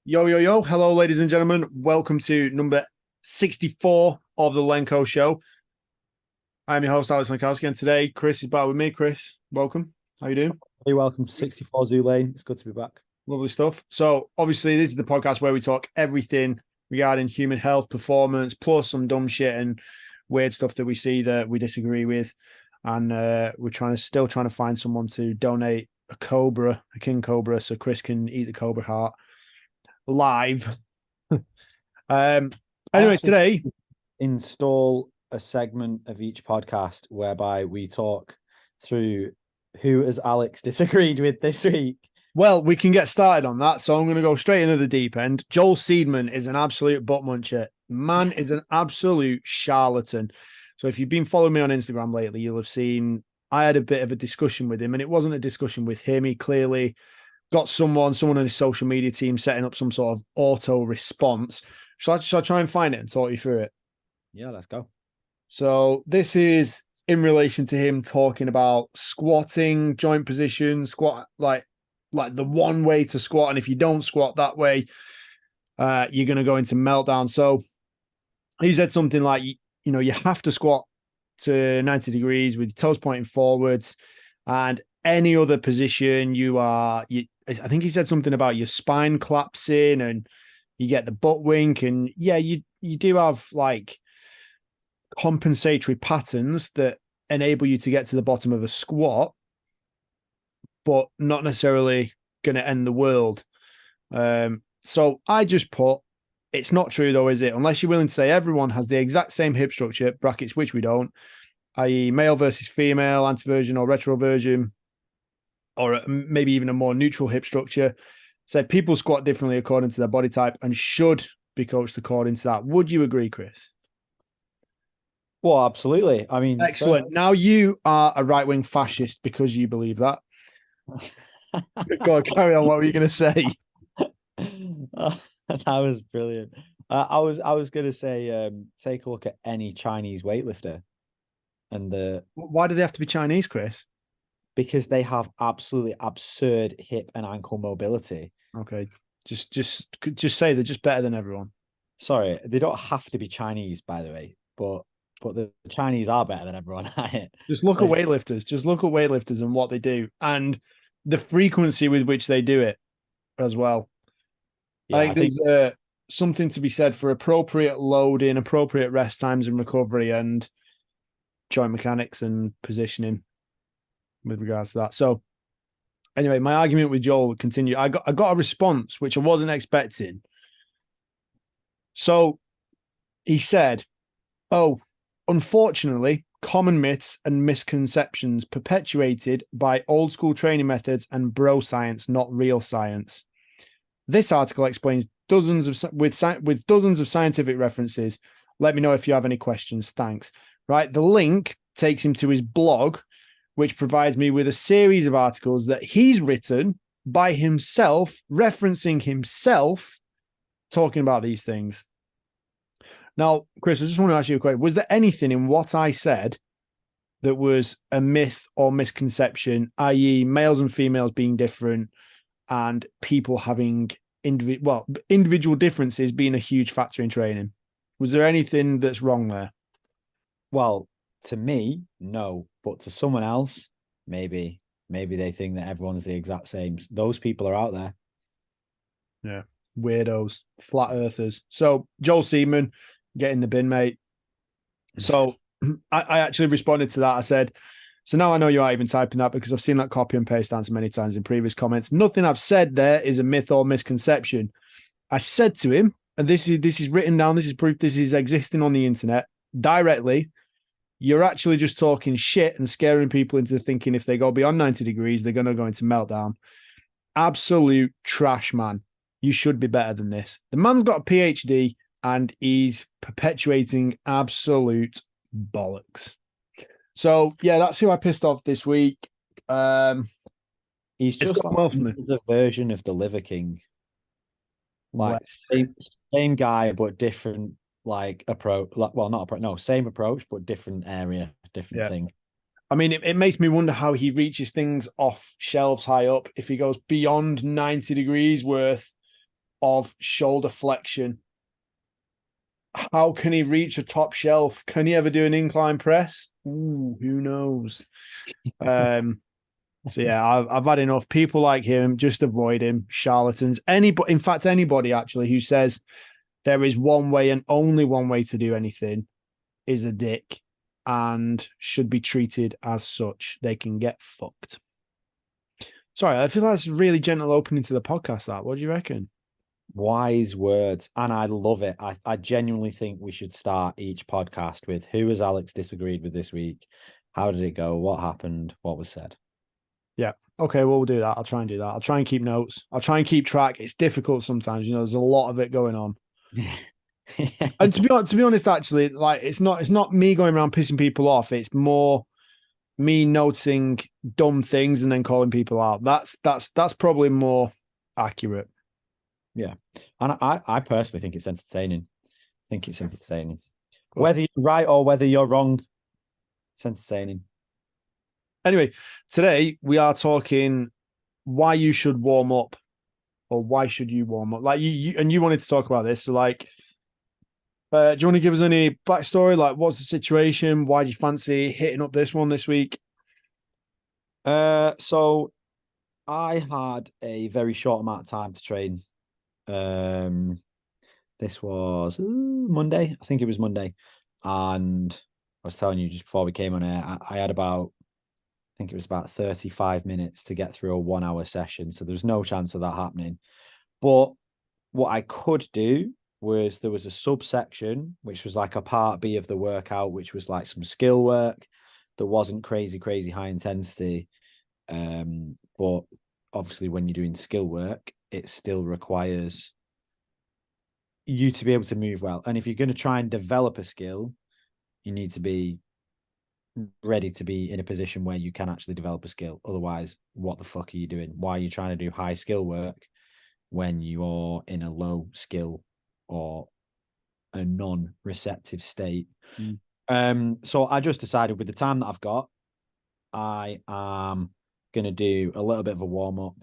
Yo, yo, yo. Hello, ladies and gentlemen. Welcome to number 64 of the Lenko show. I'm your host, Alex Lenkowski, and today Chris is back with me. Chris, welcome. How you doing? Hey, welcome to 64 Zoo Lane. It's good to be back. Lovely stuff. So, obviously, this is the podcast where we talk everything regarding human health, performance, plus some dumb shit and weird stuff that we see that we disagree with. And we're still trying to find someone to donate a king cobra, so Chris can eat the cobra heart live. Um, I anyway, actually today, install a segment of each podcast whereby we talk through who has Alex disagreed with this week. well, we can get started on that. So I'm going to go straight into the deep end. Joel Seedman is an absolute butt muncher. Man is an absolute charlatan. So if you've been following me on Instagram lately, you'll have seen I had a bit of a discussion with him, and it wasn't a discussion with him. He clearly got someone on his social media team setting up some sort of auto response. Shall I try and find it and talk you through it? Yeah, let's go. So this is in relation to him talking about squatting, joint position, squat like the one way to squat, and if you don't squat that way, you're going to go into meltdown. So he said something like, you have to squat to 90 degrees with your toes pointing forwards, and any other position I think he said something about your spine collapsing and you get the butt wink, and yeah, you do have like compensatory patterns that enable you to get to the bottom of a squat, but not necessarily going to end the world. So I just put, it's not true though, is it? Unless you're willing to say everyone has the exact same hip structure, brackets, which we don't, i.e. male versus female, anteversion or retroversion, or maybe even a more neutral hip structure. Said people squat differently according to their body type and should be coached according to that. Would you agree, Chris? Well, absolutely. I mean, Excellent. Now you are a right-wing fascist because you believe that. Go on, carry on. What were you going to say? that was brilliant. I was gonna say, take a look at any Chinese weightlifter, and Why do they have to be Chinese, Chris? because they have absolutely absurd hip and ankle mobility. Okay, just say they're just better than everyone. Sorry, they don't have to be Chinese, by the way, but the Chinese are better than everyone at it. Just look at Like, weightlifters. Just look at weightlifters and what they do, and the frequency with which they do it as well. yeah, I think There's something to be said for appropriate loading, appropriate rest times and recovery, and joint mechanics and positioning with regards to that. So anyway, my argument with Joel would continue. I got a response which I wasn't expecting. So he said, "Oh, unfortunately, common myths and misconceptions perpetuated by old school training methods and bro science, not real science. This article explains with dozens of scientific references. Let me know if you have any questions. Thanks." Right, the link takes him to his blog, which provides me with a series of articles that he's written by himself, referencing himself, talking about these things. Now, Chris, I just want to ask you a question. Was there anything in what I said that was a myth or misconception, i.e. males and females being different and people having individual differences being a huge factor in training? Was there anything that's wrong there? well, to me, no, but to someone else, maybe they think that everyone's the exact same. Those people are out there. Yeah. Weirdos, flat earthers. So Joel Seaman, get in the bin, mate. So I actually responded to that. I said, so now I know you aren't even typing that because I've seen that copy and paste answer many times in previous comments. Nothing I've said there is a myth or misconception. I said to him, and this is written down, this is proof, this is existing on the internet directly. You're actually just talking shit and scaring people into thinking if they go beyond 90 degrees, they're going to go into meltdown. Absolute trash, man. You should be better than this. The man's got a PhD and he's perpetuating absolute bollocks. So, yeah, that's who I pissed off this week. He's It's just gone like well for me. the version of the Liver King. Like Well, same guy, but different approach. Well, not approach, no, same approach, but different area, different yeah. thing. I mean, it makes me wonder how he reaches things off shelves high up if he goes beyond 90 degrees worth of shoulder flexion. How can he reach a top shelf? Can he ever do an incline press? Ooh, who knows? So yeah, I've had enough. People like him, just avoid him. Charlatans. Anybody, in fact, anybody actually who says there is one way and only one way to do anything is a dick and should be treated as such. They can get fucked. Sorry, I feel like that's a really gentle opening to the podcast. That. What do you reckon? Wise words. And I love it. I genuinely think we should start each podcast with who has Alex disagreed with this week? How did it go? What happened? What was said? Yeah. Okay, well, we'll do that. I'll try and do that. I'll try and keep notes. I'll try and keep track. It's difficult sometimes, there's a lot of it going on. And to be honest, actually, like it's not me going around pissing people off. It's more me noticing dumb things and then calling people out. That's probably more accurate. Yeah. And I personally think it's entertaining. I think it's entertaining. Good. Whether you're right or whether you're wrong, it's entertaining. Anyway, today we are talking why you should warm up, or why should you warm up? Like you wanted to talk about this. So like, do you want to give us any backstory? Like, what's the situation? Why do you fancy hitting up this one this week? So I had a very short amount of time to train. This was Monday. I think it was Monday. And I was telling you just before we came on air, I had about, I think it was about 35 minutes to get through a 1 hour session. So there was no chance of that happening. But what I could do was there was a subsection, which was like a part B of the workout, which was like some skill work that wasn't crazy high intensity. But obviously when you're doing skill work, it still requires you to be able to move well. And if you're going to try and develop a skill, you need to be ready to be in a position where you can actually develop a skill. Otherwise, what the fuck are you doing? Why are you trying to do high skill work when you're in a low skill or a non-receptive state? So I just decided with the time that I've got, I am going to do a little bit of a warm-up,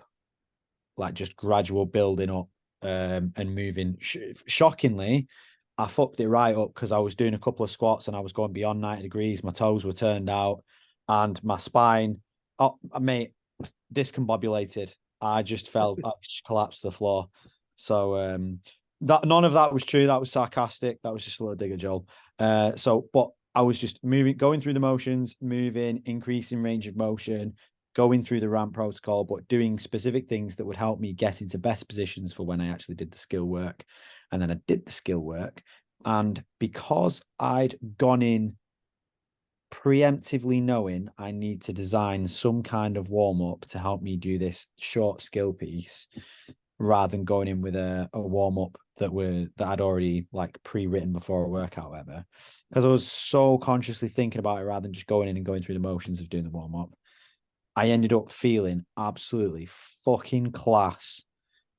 like just gradual building up and moving. Shockingly, I fucked it right up because I was doing a couple of squats and I was going beyond 90 degrees. My toes were turned out and my spine, mate, discombobulated. I just felt, I just collapsed to the floor. So that none of that was true. That was sarcastic. That was just a little digger, Joel. But I was just going through the motions, moving, increasing range of motion, going through the ramp protocol, but doing specific things that would help me get into best positions for when I actually did the skill work. And then I did the skill work. And because I'd gone in preemptively knowing I need to design some kind of warm-up to help me do this short skill piece, rather than going in with a warm-up that I'd already like pre-written before a workout, whatever. Because I was so consciously thinking about it rather than just going in and going through the motions of doing the warm-up. I ended up feeling absolutely fucking class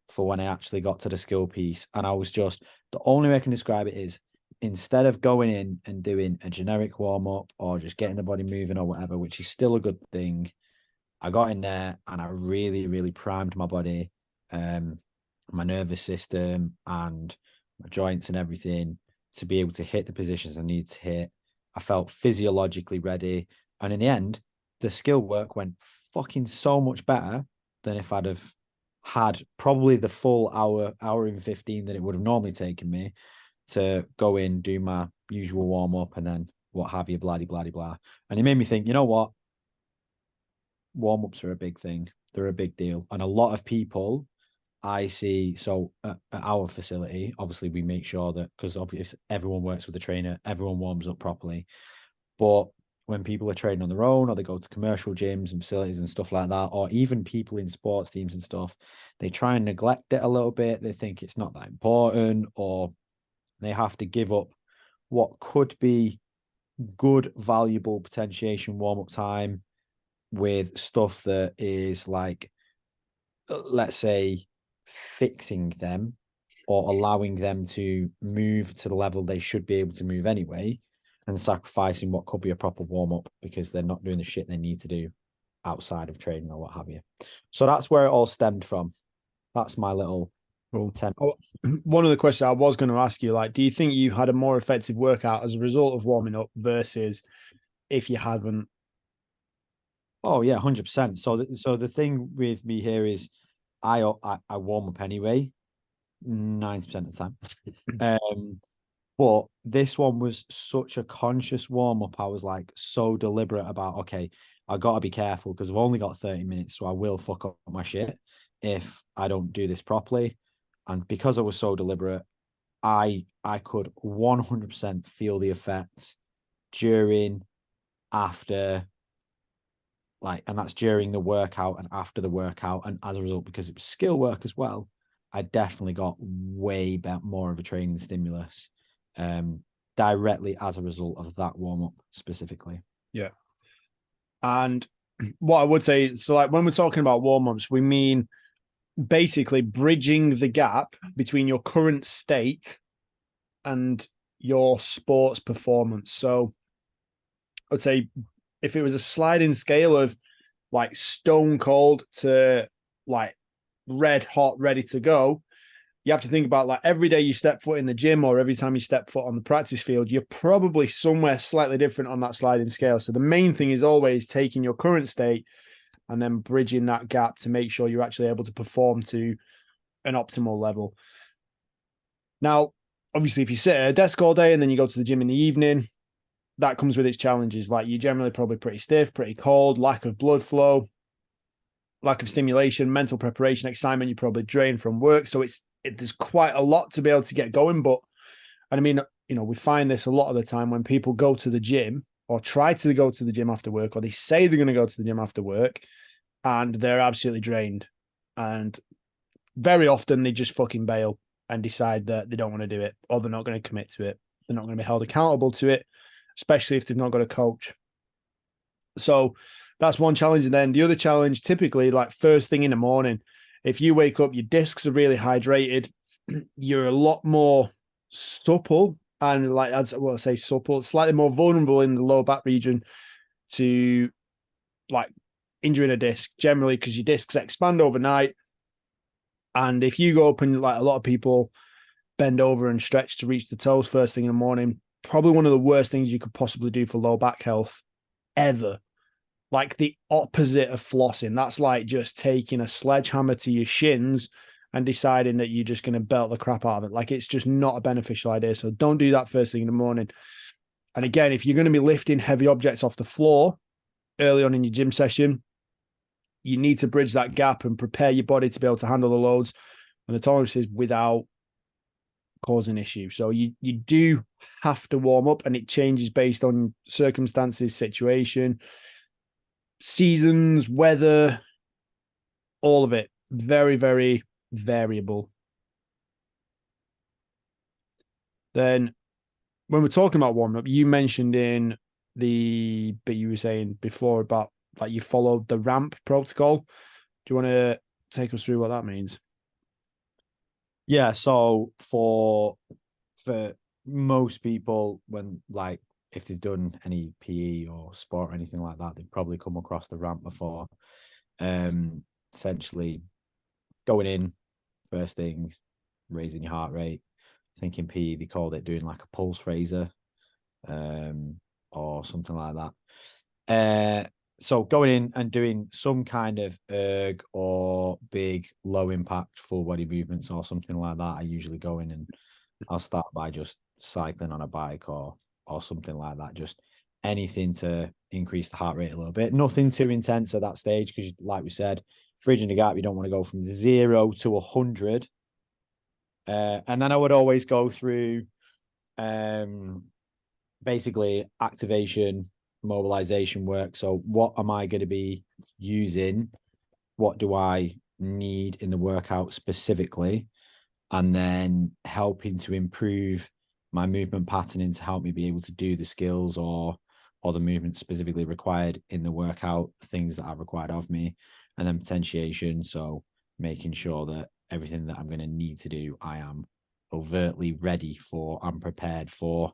for when I actually got to the skill piece. And I was just, the only way I can describe it is, instead of going in and doing a generic warm-up or just getting the body moving or whatever, which is still a good thing, I got in there and I really primed my body, my nervous system and my joints and everything to be able to hit the positions I need to hit. I felt physiologically ready. And in the end, the skill work went fucking so much better than if I'd have had probably the full hour and 15 that it would have normally taken me to go in, do my usual warm-up and then what have you, blah, blah, blah. And it made me think, you know what? Warm-ups are a big thing. They're a big deal. And a lot of people I see, so at our facility, obviously we make sure that, because obviously everyone works with a trainer, everyone warms up properly. But when people are training on their own or they go to commercial gyms and facilities and stuff like that, or even people in sports teams and stuff, they try and neglect it a little bit. They think it's not that important, or they have to give up what could be good, valuable potentiation warm-up time with stuff that is like, let's say, fixing them or allowing them to move to the level they should be able to move anyway, and sacrificing what could be a proper warm-up because they're not doing the shit they need to do outside of training or what have you. So that's where it all stemmed from. That's my little Cool. 10. Oh, one of the questions I was going to ask you, like, do you think you had a more effective workout as a result of warming up versus if you hadn't? Oh yeah, 100%. So the thing with me here is I warm up anyway, 90% of the time. But this one was such a conscious warm up. I was like so deliberate about, okay, I got to be careful because I've only got 30 minutes, so I will fuck up my shit if I don't do this properly. And because I was so deliberate, I could 100% feel the effects during, after, like, and that's during the workout and after the workout. And as a result, because it was skill work as well, I definitely got way more of a training stimulus directly as a result of that warm up specifically. Yeah. And what I would say, so like when we're talking about warm ups, we mean basically bridging the gap between your current state and your sports performance. So I'd say if it was a sliding scale of like stone cold to like red hot, ready to go, you have to think about like every day you step foot in the gym or every time you step foot on the practice field, you're probably somewhere slightly different on that sliding scale. So the main thing is always taking your current state and then bridging that gap to make sure you're actually able to perform to an optimal level. Now, obviously, if you sit at a desk all day and then you go to the gym in the evening, that comes with its challenges. Like you're generally probably pretty stiff, pretty cold, lack of blood flow, lack of stimulation, mental preparation, excitement. You're probably drained from work. So there's quite a lot to be able to get going. But, and I mean, we find this a lot of the time when people go to the gym or try to go to the gym after work, or they say they're going to go to the gym after work and they're absolutely drained. And very often they just fucking bail and decide that they don't want to do it or they're not going to commit to it. They're not going to be held accountable to it, especially if they've not got a coach. So that's one challenge. And then the other challenge, typically, like first thing in the morning, if you wake up, your discs are really hydrated, you're a lot more supple and like, as well, I say supple, slightly more vulnerable in the lower back region to like injuring a disc generally because your discs expand overnight. And if you go up and like a lot of people bend over and stretch to reach the toes first thing in the morning, probably one of the worst things you could possibly do for low back health ever. Like the opposite of flossing. That's like just taking a sledgehammer to your shins and deciding that you're just going to belt the crap out of it. Like it's just not a beneficial idea. So don't do that first thing in the morning. And again, if you're going to be lifting heavy objects off the floor early on in your gym session, you need to bridge that gap and prepare your body to be able to handle the loads and the tolerances without causing issues. So you do have to warm up, and it changes based on circumstances, situation, seasons, weather, all of it. Very, very variable. Then when we're talking about warming up, you mentioned in the bit you were saying before about like you followed the ramp protocol. Do you want to take us through what that means? Yeah, so for most people, when like if they've done any PE or sport or anything like that, they've probably come across the ramp before. Essentially going in, first thing, raising your heart rate. I think in PE they called it doing like a pulse raiser, or something like that. So going in and doing some kind of erg or big low impact full body movements or something like that. I usually go in and I'll start by just cycling on a bike or something like that. Just anything to increase the heart rate a little bit. Nothing too intense at that stage because, like we said, bridging the gap, you don't want to go from 0 to 100. And then I would always go through basically activation, mobilization work. So what am I going to be using? What do I need in the workout specifically? And then helping to improve my movement patterning to help me be able to do the skills or the movement specifically required in the workout, things that are required of me, and then potentiation. So making sure that everything that I'm going to need to do, I am overtly ready for, I'm prepared for.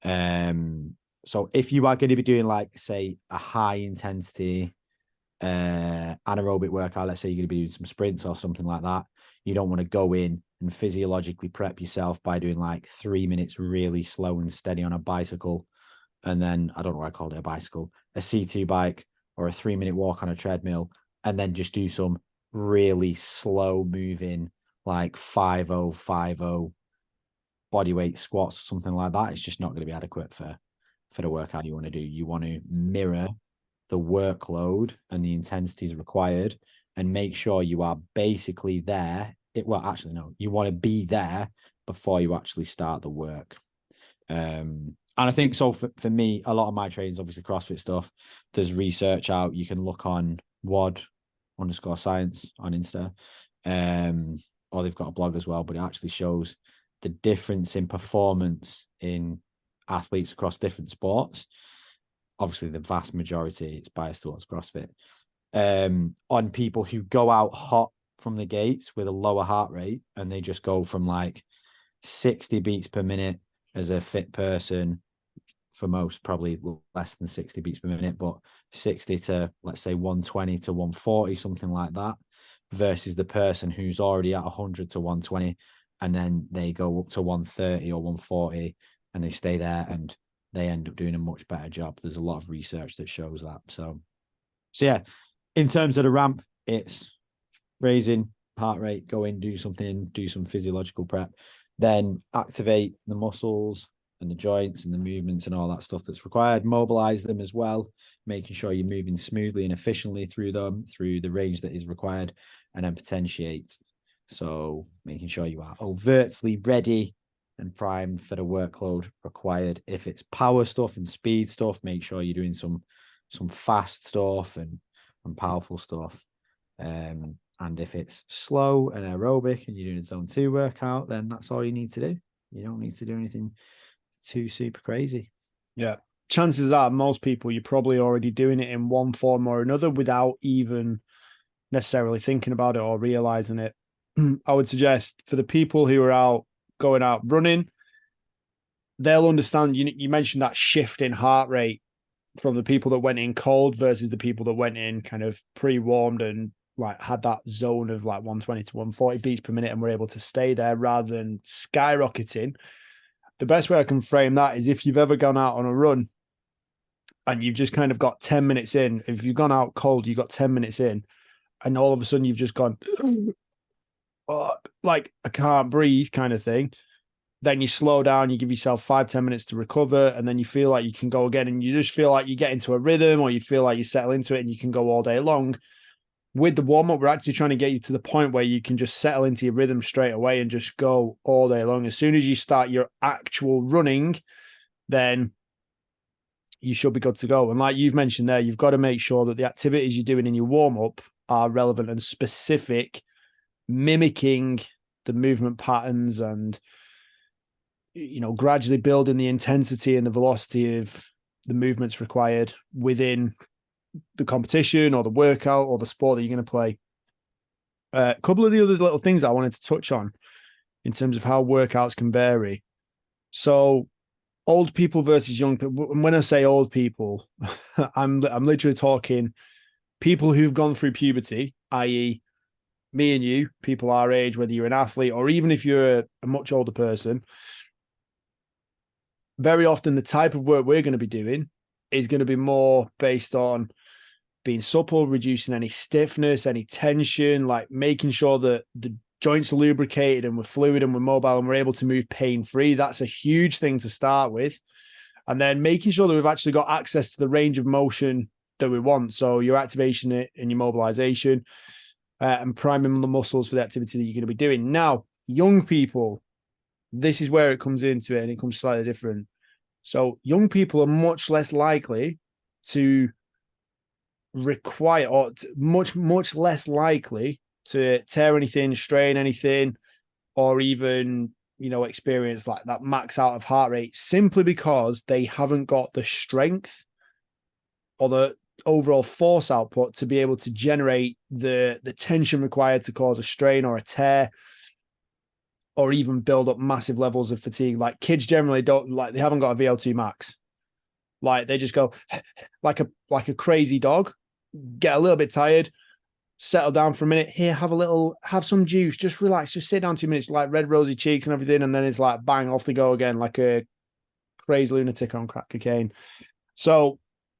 So if you are going to be doing like say a high intensity anaerobic workout, let's say you're going to be doing some sprints or something like that, you don't want to go in and physiologically prep yourself by doing like 3 minutes really slow and steady on a bicycle. And then, I don't know why I called it a bicycle, a C2 bike, or a 3 minute walk on a treadmill, and then just do some really slow moving, like 5-0-5-0 body weight squats or something like that. It's just not going to be adequate for the workout you want to do. You want to mirror the workload and the intensities required and make sure you are basically there. Well, actually, no, you want to be there before you actually start the work. And I think so for me, a lot of my training is obviously CrossFit stuff. There's research out. You can look on WOD_science on Insta. Or they've got a blog as well, but it actually shows the difference in performance in athletes across different sports. Obviously, the vast majority, it's biased towards CrossFit. On people who go out hot from the gates with a lower heart rate, and they just go from like 60 beats per minute as a fit person, for most probably less than 60 beats per minute, but 60 to, let's say, 120 to 140, something like that, versus the person who's already at 100 to 120, and then they go up to 130 or 140 and they stay there and they end up doing a much better job. There's a lot of research that shows that. So yeah, in terms of the ramp, it's raising heart rate, go in, do something, do some physiological prep, then activate the muscles and the joints and the movements and all that stuff that's required, mobilize them as well, making sure you're moving smoothly and efficiently through them, through the range that is required, and then potentiate. So making sure you are overtly ready and primed for the workload required. If it's power stuff and speed stuff, make sure you're doing some fast stuff and powerful stuff. And if it's slow and aerobic and you're doing a zone 2 workout, then that's all you need to do. You don't need to do anything too super crazy. Yeah. Chances are most people, you're probably already doing it in one form or another without even necessarily thinking about it or realizing it. I would suggest for the people who are going out running, they'll understand. You mentioned that shift in heart rate from the people that went in cold versus the people that went in kind of pre-warmed and like had that zone of like 120 to 140 beats per minute and were able to stay there rather than skyrocketing. The best way I can frame that is if you've ever gone out on a run and you've just kind of got 10 minutes in, if you've gone out cold, you got 10 minutes in, and all of a sudden you've just gone, oh, like I can't breathe kind of thing. Then you slow down, you give yourself 5-10 minutes to recover, and then you feel like you can go again, and you just feel like you get into a rhythm or you feel like you settle into it and you can go all day long. With the warm-up, we're actually trying to get you to the point where you can just settle into your rhythm straight away and just go all day long. As soon as you start your actual running, then you should be good to go. And like you've mentioned there, you've got to make sure that the activities you're doing in your warm-up are relevant and specific, mimicking the movement patterns and, gradually building the intensity and the velocity of the movements required within the competition or the workout or the sport that you're going to play. A couple of the other little things that I wanted to touch on in terms of how workouts can vary. So old people versus young people. And when I say old people, I'm literally talking people who've gone through puberty, i.e. me and you, people our age, whether you're an athlete or even if you're a much older person. Very often the type of work we're going to be doing is going to be more based on being supple, reducing any stiffness, any tension, like making sure that the joints are lubricated and we're fluid and we're mobile and we're able to move pain-free. That's a huge thing to start with. And then making sure that we've actually got access to the range of motion that we want. So your activation and your mobilization and priming the muscles for the activity that you're going to be doing. Now, young people, this is where it comes into it and it comes slightly different. So young people are much less likely to require or much less likely to tear anything, strain anything, or even experience like that max out of heart rate simply because they haven't got the strength or the overall force output to be able to generate the tension required to cause a strain or a tear or even build up massive levels of fatigue. Like kids generally don't they haven't got a VO2 max. Like they just go like a crazy dog. get a little bit tired, settle down for a minute. Here, have some juice, just relax, just sit down 2 minutes, like red rosy cheeks and everything, and then it's like bang, off they go again, like a crazy lunatic on crack cocaine. So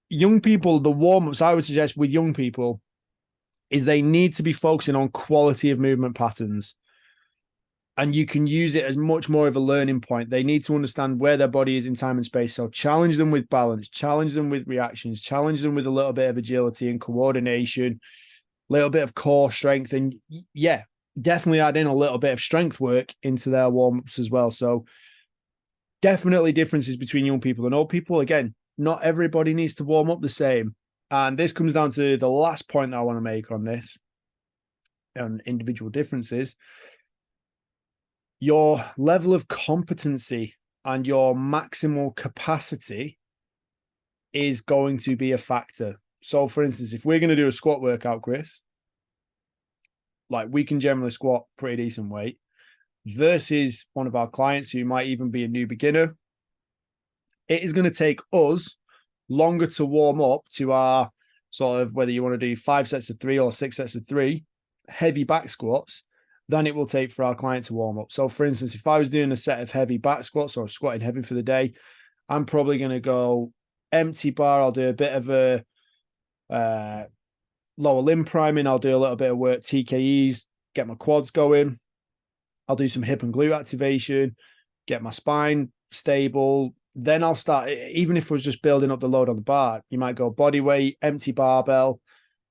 young people, the warm-ups I would suggest with young people is they need to be focusing on quality of movement patterns. And you can use it as much more of a learning point. They need to understand where their body is in time and space. So challenge them with balance, challenge them with reactions, challenge them with a little bit of agility and coordination, a little bit of core strength. And yeah, definitely add in a little bit of strength work into their warm-ups as well. So definitely differences between young people and old people. Again, not everybody needs to warm up the same. And this comes down to the last point that I want to make on this, on individual differences. Your level of competency and your maximal capacity is going to be a factor. So, for instance, if we're going to do a squat workout, Chris, like we can generally squat pretty decent weight versus one of our clients who might even be a new beginner, it is going to take us longer to warm up to our sort of, whether you want to do 5 sets of 3 or 6 sets of 3 heavy back squats, than it will take for our client to warm up. So for instance, if I was doing a set of heavy back squats or squatting heavy for the day, I'm probably going to go empty bar. I'll do a bit of a lower limb priming. I'll do a little bit of work, TKEs, get my quads going. I'll do some hip and glute activation, get my spine stable. Then I'll start, even if it was just building up the load on the bar, you might go body weight, empty barbell,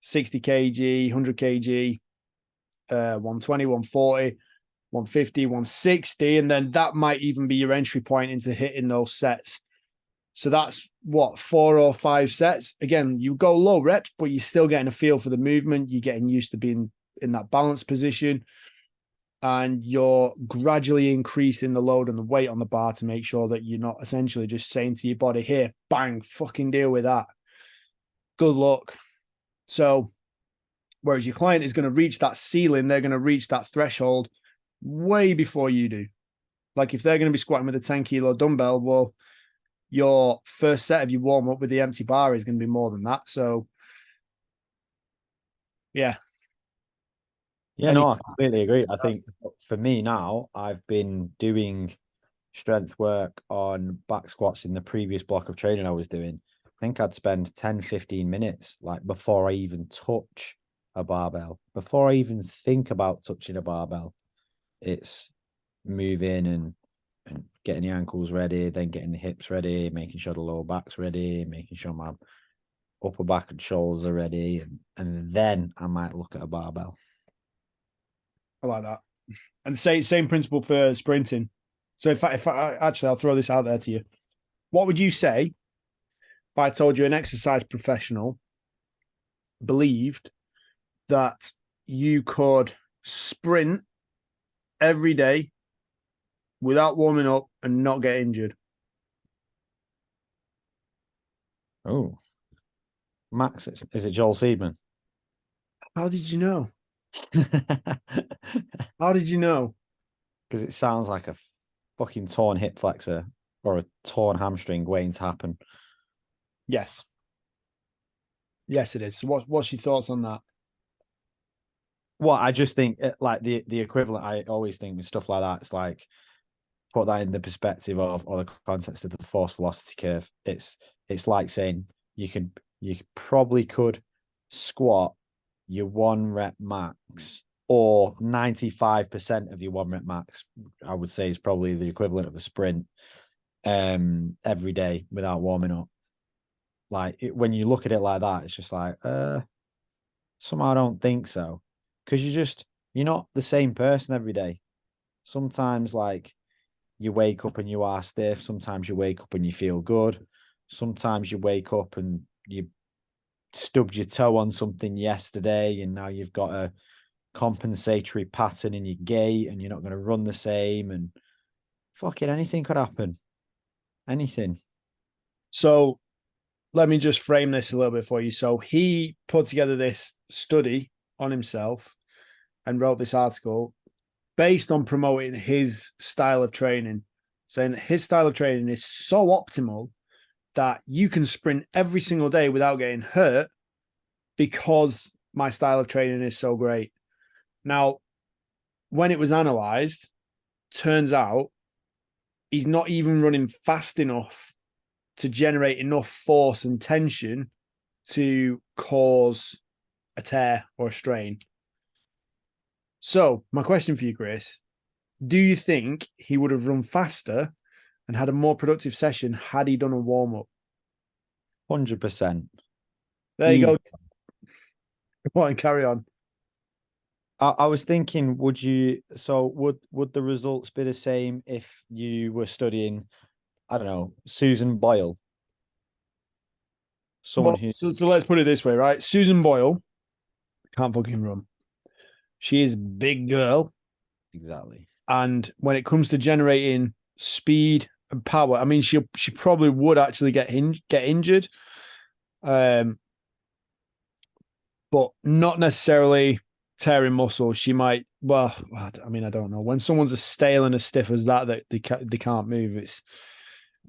60 kg, 100 kg, 120, 140, 150, 160, and then that might even be your entry point into hitting those sets. So that's what, 4 or 5 sets. Again, you go low reps, but you're still getting a feel for the movement. You're getting used to being in that balance position, and you're gradually increasing the load and the weight on the bar to make sure that you're not essentially just saying to your body, here, bang, fucking deal with that. Good luck. So whereas your client is going to reach that ceiling, they're going to reach that threshold way before you do. Like if they're going to be squatting with a 10 kilo dumbbell, well, your first set of your warm up with the empty bar is going to be more than that. So, yeah. Yeah, no, I completely agree. I think for me now, I've been doing strength work on back squats in the previous block of training I was doing. I think I'd spend 10, 15 minutes like before I even touch a barbell, before I even think about touching a barbell. It's moving and getting the ankles ready, then getting the hips ready, making sure the lower back's ready, making sure my upper back and shoulders are ready, and then I might look at a barbell. I like that. And same principle for sprinting. So if I actually, I'll throw this out there to you. What would you say if I told you an exercise professional believed that you could sprint every day without warming up and not get injured? Oh, Max, is it Joel Seedman? How did you know? Because How did you know? it sounds like a fucking torn hip flexor or a torn hamstring waiting to happen. Yes. Yes, it is. So what's your thoughts on that? Well, I just think like the equivalent, I always think with stuff like that, it's like put that in the perspective of or the context of the force velocity curve. It's like saying you probably could squat your 1 rep max or 95% of your 1 rep max, I would say is probably the equivalent of a sprint every day without warming up. Like when you look at it like that, it's just like, somehow I don't think so. Because you're not the same person every day. Sometimes like you wake up and you are stiff. Sometimes you wake up and you feel good. Sometimes you wake up and you stubbed your toe on something yesterday and now you've got a compensatory pattern in your gait and you're not going to run the same, and fucking anything could happen. Anything. So let me just frame this a little bit for you. So he put together this study on himself and wrote this article based on promoting his style of training, saying that his style of training is so optimal that you can sprint every single day without getting hurt because my style of training is so great. Now, when it was analyzed, turns out he's not even running fast enough to generate enough force and tension to cause a tear or a strain. So, my question for you, Chris, do you think he would have run faster and had a more productive session had he done a warm up? 100%. There you go. Go on, carry on. I was thinking, would the results be the same if you were studying, I don't know, Susan Boyle? Someone who So let's put it this way, right? Susan Boyle can't fucking run. She is a big girl. exactly. And when it comes to generating speed and power, I mean, she probably would actually get injured, but not necessarily tearing muscle. She might. Well, I mean, I don't know. When someone's as stale and as stiff as that they can't move, it's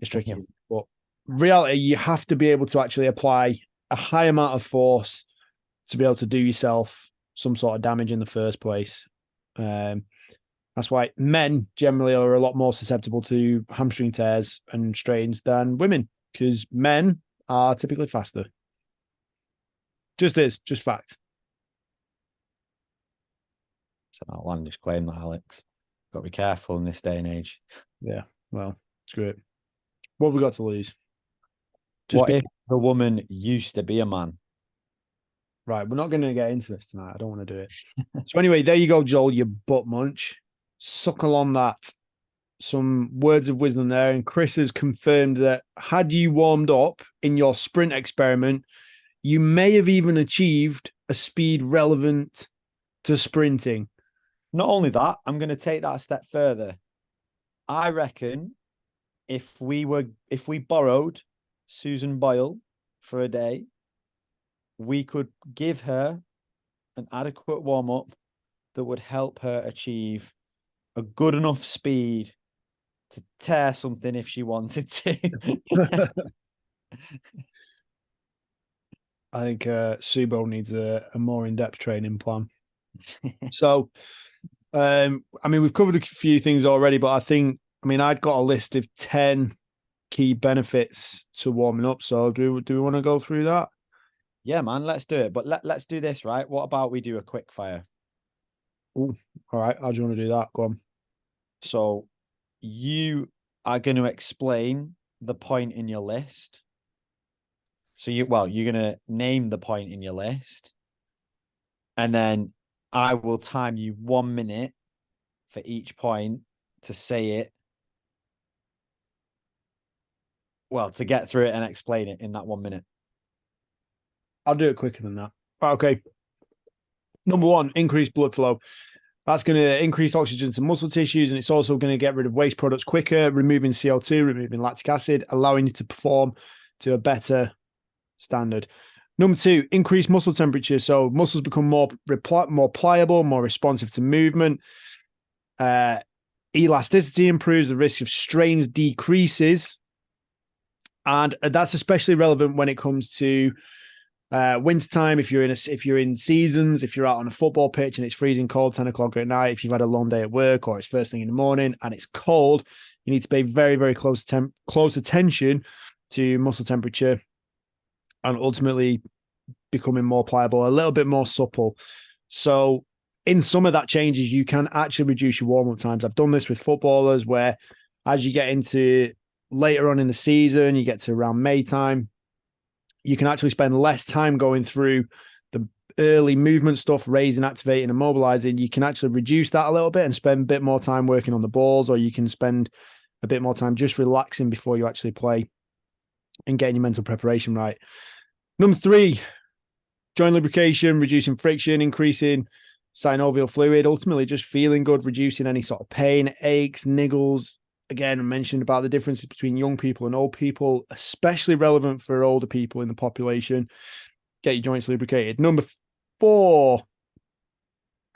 tricky. But reality, you have to be able to actually apply a high amount of force to be able to do yourself some sort of damage in the first place. That's why men generally are a lot more susceptible to hamstring tears and strains than women, because men are typically faster. Just fact. It's an outlandish claim, that, Alex. Got to be careful in this day and age. Yeah, well, it's great. What have we got to lose? What if the woman used to be a man? Right, we're not going to get into this tonight. I don't want to do it. So anyway, there you go, Joel, you butt munch. Suckle on that. Some words of wisdom there. And Chris has confirmed that had you warmed up in your sprint experiment, you may have even achieved a speed relevant to sprinting. Not only that, I'm going to take that a step further. I reckon if we borrowed Susan Boyle for a day, we could give her an adequate warm-up that would help her achieve a good enough speed to tear something if she wanted to. I think Subo needs a more in-depth training plan. So, I mean, we've covered a few things already, but I'd got a list of 10 key benefits to warming up. So do we want to go through that? Yeah, man, let's do it. But let's do this, right? What about we do a quick fire? Ooh, all right. How do you want to do that? Go on. So you are going to explain the point in your list. So you're going to name the point in your list. And then I will time you 1 minute for each point to say it. Well, to get through it and explain it in that 1 minute. I'll do it quicker than that. Okay. Number one, increased blood flow. That's going to increase oxygen to muscle tissues, and it's also going to get rid of waste products quicker, removing CO2, removing lactic acid, allowing you to perform to a better standard. Number two, increase muscle temperature. So muscles become more pliable, more responsive to movement. Elasticity improves, the risk of strains decreases. And that's especially relevant when it comes to wintertime. If you're in seasons, if you're out on a football pitch and it's freezing cold, 10 o'clock at night, if you've had a long day at work or it's first thing in the morning and it's cold, you need to pay very, very close attention to muscle temperature and ultimately becoming more pliable, a little bit more supple. So in summer, that changes. You can actually reduce your warm-up times. I've done this with footballers where as you get into later on in the season, you get to around May time, you can actually spend less time going through the early movement stuff, raising, activating, and mobilizing. You can actually reduce that a little bit and spend a bit more time working on the balls, or you can spend a bit more time just relaxing before you actually play and getting your mental preparation right. Number three, joint lubrication, reducing friction, increasing synovial fluid, ultimately just feeling good, reducing any sort of pain, aches, niggles. Again, I mentioned about the differences between young people and old people, especially relevant for older people in the population. Get your joints lubricated. Number four,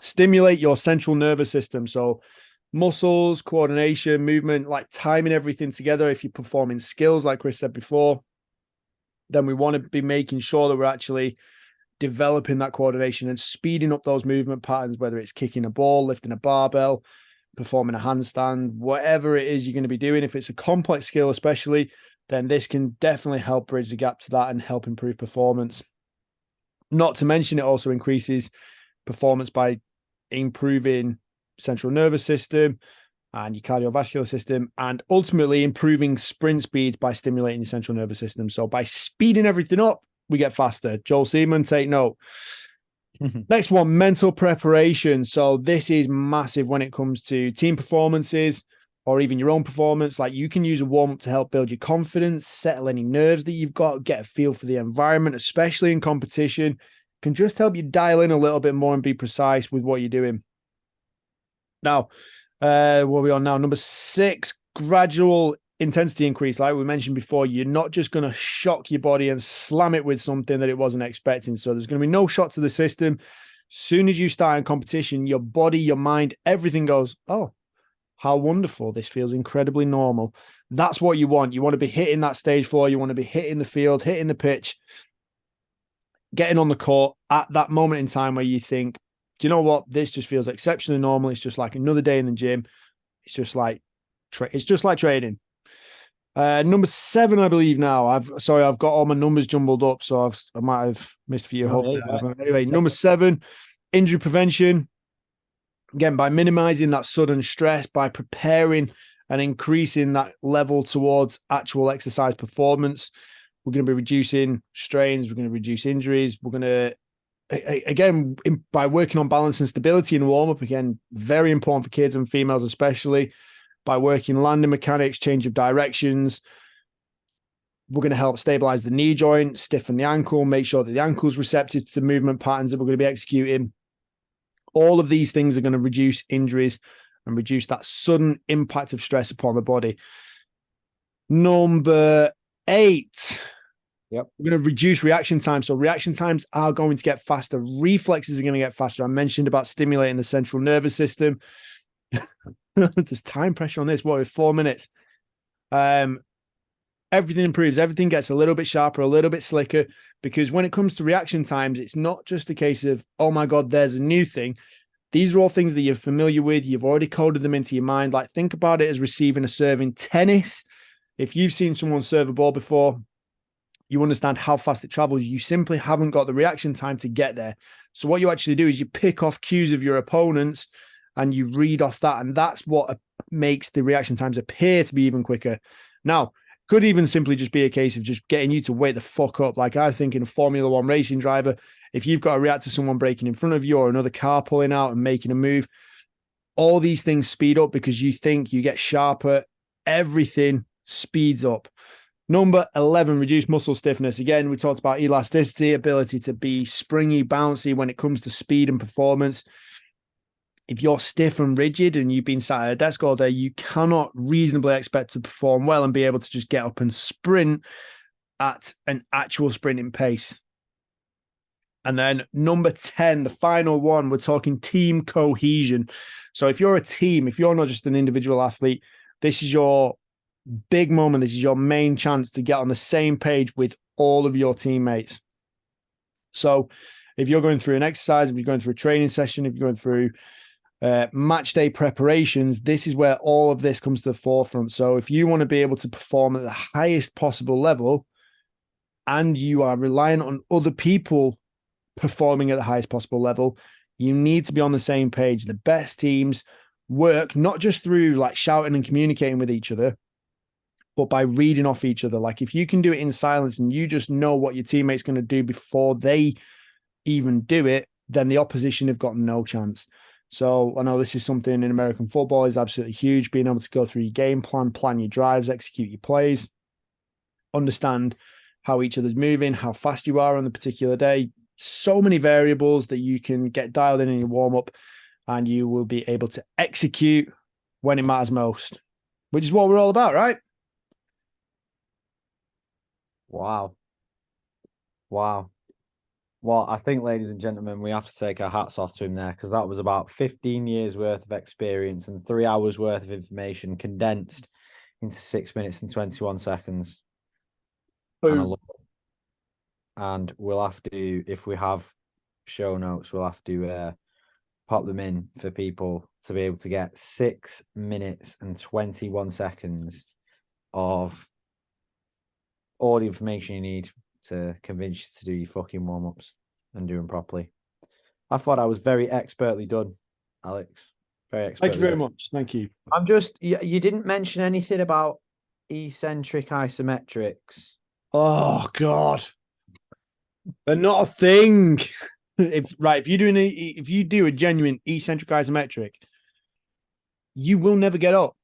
stimulate your central nervous system. So muscles, coordination, movement, like timing everything together. If you're performing skills, like Chris said before, then we want to be making sure that we're actually developing that coordination and speeding up those movement patterns, whether it's kicking a ball, lifting a barbell, performing a handstand, whatever it is you're going to be doing. If it's a complex skill, especially, then this can definitely help bridge the gap to that and help improve performance. Not to mention, it also increases performance by improving central nervous system and your cardiovascular system, and ultimately improving sprint speeds by stimulating your central nervous system. So by speeding everything up, we get faster. Joel Seaman, take note. Next one, mental preparation. So this is massive when it comes to team performances or even your own performance. Like, you can use a warm-up to help build your confidence, settle any nerves that you've got, get a feel for the environment, especially in competition. Can just help you dial in a little bit more and be precise with what you're doing. Now, what are we on now? Number 6, gradual intensity increase. Like we mentioned before, you're not just going to shock your body and slam it with something that it wasn't expecting. So there's going to be no shock to the system. Soon as you start in competition, your body, your mind, everything goes, oh, how wonderful. This feels incredibly normal. That's what you want. You want to be hitting that stage 4. You want to be hitting the field, hitting the pitch, getting on the court at that moment in time where you think, do you know what? This just feels exceptionally normal. It's just like another day in the gym. It's just like training. Number 7, I believe now. I've got all my numbers jumbled up, so I might have missed a few. Hopefully, anyway, number 7, injury prevention. Again, by minimizing that sudden stress, by preparing and increasing that level towards actual exercise performance, we're going to be reducing strains. We're going to reduce injuries. We're going to, again, by working on balance and stability in warm up, again, very important for kids and females, especially by working landing mechanics, change of directions. We're going to help stabilize the knee joint, stiffen the ankle, make sure that the ankle's receptive to the movement patterns that we're going to be executing. All of these things are going to reduce injuries and reduce that sudden impact of stress upon the body. Number 8. Yep. We're going to reduce reaction time. So reaction times are going to get faster. Reflexes are going to get faster. I mentioned about stimulating the central nervous system. There's time pressure on this. What, 4 minutes? Everything improves. Everything gets a little bit sharper, a little bit slicker, because when it comes to reaction times, it's not just a case of, oh my God, there's a new thing. These are all things that you're familiar with. You've already coded them into your mind. Like, think about it as receiving a serve in tennis. If you've seen someone serve a ball before, you understand how fast it travels. You simply haven't got the reaction time to get there. So what you actually do is you pick off cues of your opponents and you read off that. And that's what makes the reaction times appear to be even quicker. Now, could even simply just be a case of just getting you to wake the fuck up. Like, I think in a Formula One racing driver, if you've got to react to someone breaking in front of you or another car pulling out and making a move, all these things speed up because you think, you get sharper. Everything speeds up. Number 11, reduce muscle stiffness. Again, we talked about elasticity, ability to be springy, bouncy when it comes to speed and performance. If you're stiff and rigid and you've been sat at a desk all day, you cannot reasonably expect to perform well and be able to just get up and sprint at an actual sprinting pace. And then number 10, the final one, we're talking team cohesion. So if you're a team, if you're not just an individual athlete, this is your big moment. This is your main chance to get on the same page with all of your teammates. So if you're going through an exercise, if you're going through a training session, if you're going through match day preparations, this is where all of this comes to the forefront. So if you want to be able to perform at the highest possible level and you are reliant on other people performing at the highest possible level, you need to be on the same page. The best teams work not just through like shouting and communicating with each other, but by reading off each other. Like, if you can do it in silence and you just know what your teammate's going to do before they even do it, then the opposition have got no chance. So I know this is something in American football is absolutely huge, being able to go through your game plan your drives, execute your plays, understand how each other's moving, how fast you are on the particular day. So many variables that you can get dialed in your warm-up and you will be able to execute when it matters most, which is what we're all about, right? Wow. Well, I think, ladies and gentlemen, we have to take our hats off to him there, because that was about 15 years worth of experience and 3 hours worth of information condensed into 6 minutes and 21 seconds. And I love it. and we'll have to, if we have show notes, we'll have to pop them in for people to be able to get 6 minutes and 21 seconds of all the information you need to convince you to do your fucking warm-ups and do them properly. I thought I was very expertly done, Alex. Very expertly. Thank you very much. Thank you. I'm just, you didn't mention anything about eccentric isometrics. Oh God, they're not a thing. If you do a genuine eccentric isometric, you will never get up.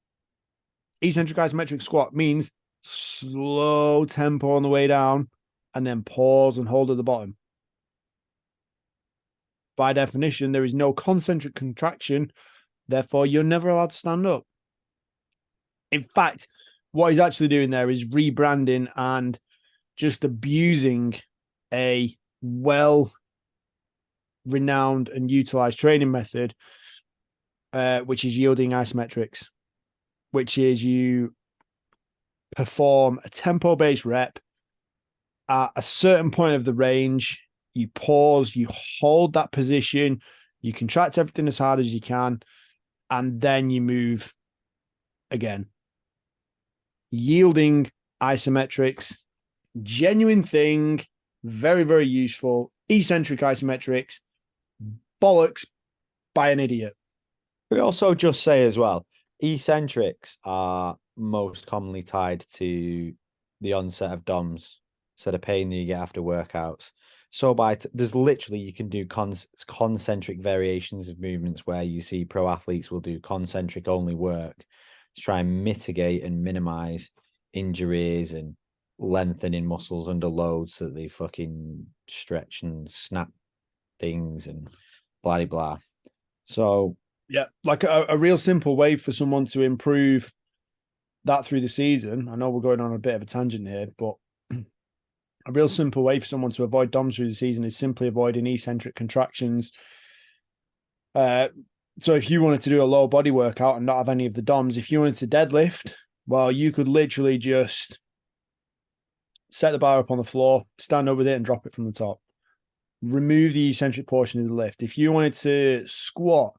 Eccentric isometric squat means slow tempo on the way down and then pause and hold at the bottom. By definition, there is no concentric contraction. Therefore, you're never allowed to stand up. In fact, what he's actually doing there is rebranding and just abusing a well-renowned and utilized training method, which is yielding isometrics, which is you perform a tempo-based rep at a certain point of the range, you pause, you hold that position, you contract everything as hard as you can, and then you move again. Yielding isometrics, genuine thing, very, very useful. Eccentric isometrics, bollocks by an idiot. We also just say as well, eccentrics are most commonly tied to the onset of DOMs, so the pain that you get after workouts. So there's literally, you can do concentric variations of movements where you see pro athletes will do concentric only work to try and mitigate and minimize injuries and lengthening muscles under load so that they fucking stretch and snap things and blah blah. So yeah, like a real simple way for someone to improve that through the season. I know we're going on a bit of a tangent here, but a real simple way for someone to avoid DOMs through the season is simply avoiding eccentric contractions. So if you wanted to do a lower body workout and not have any of the DOMs, if you wanted to deadlift, well, you could literally just set the bar up on the floor, stand up with it and drop it from the top. Remove the eccentric portion of the lift. If you wanted to squat,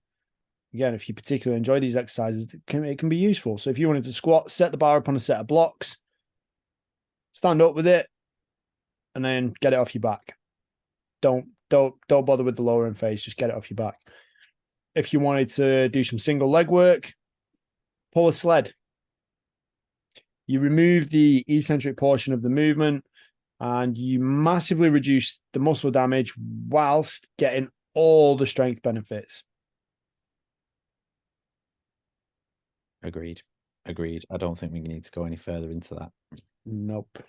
again, if you particularly enjoy these exercises, it can be useful. So if you wanted to squat, set the bar up on a set of blocks, stand up with it, and then get it off your back. Don't bother with the lower end phase, just get it off your back. If you wanted to do some single leg work, pull a sled. You remove the eccentric portion of the movement and you massively reduce the muscle damage whilst getting all the strength benefits. Agreed. I don't think we need to go any further into that. Nope.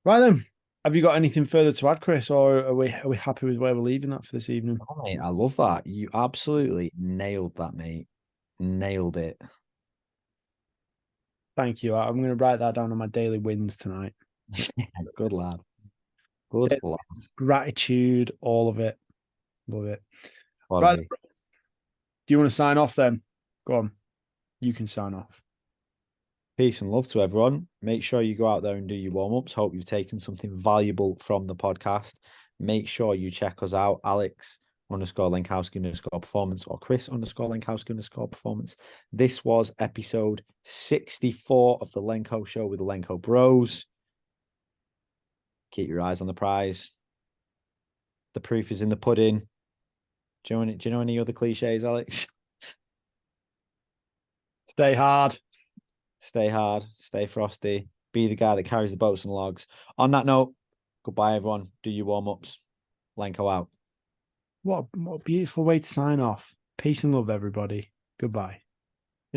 Right then. Have you got anything further to add, Chris, or are we happy with where we're leaving that for this evening? Oh, mate, I love that. You absolutely nailed that, mate. Nailed it. Thank you. I'm going to write that down on my daily wins tonight. Good lad. Good lad. Gratitude, all of it. Love it. What Right. Do you want to sign off then? Go on. You can sign off. Peace and love to everyone. Make sure you go out there and do your warm-ups. Hope you've taken something valuable from the podcast. Make sure you check us out, Alex_Lenkowski_performance or Chris_Lenkowski_performance. This was episode 64 of the Lenko Show with the Lenko Bros. Keep your eyes on the prize. The proof is in the pudding. Do you know any other cliches, Alex? Stay hard. Stay hard. Stay frosty. Be the guy that carries the boats and logs. On that note, goodbye, everyone. Do your warm-ups. Lenko out. What a beautiful way to sign off. Peace and love, everybody. Goodbye.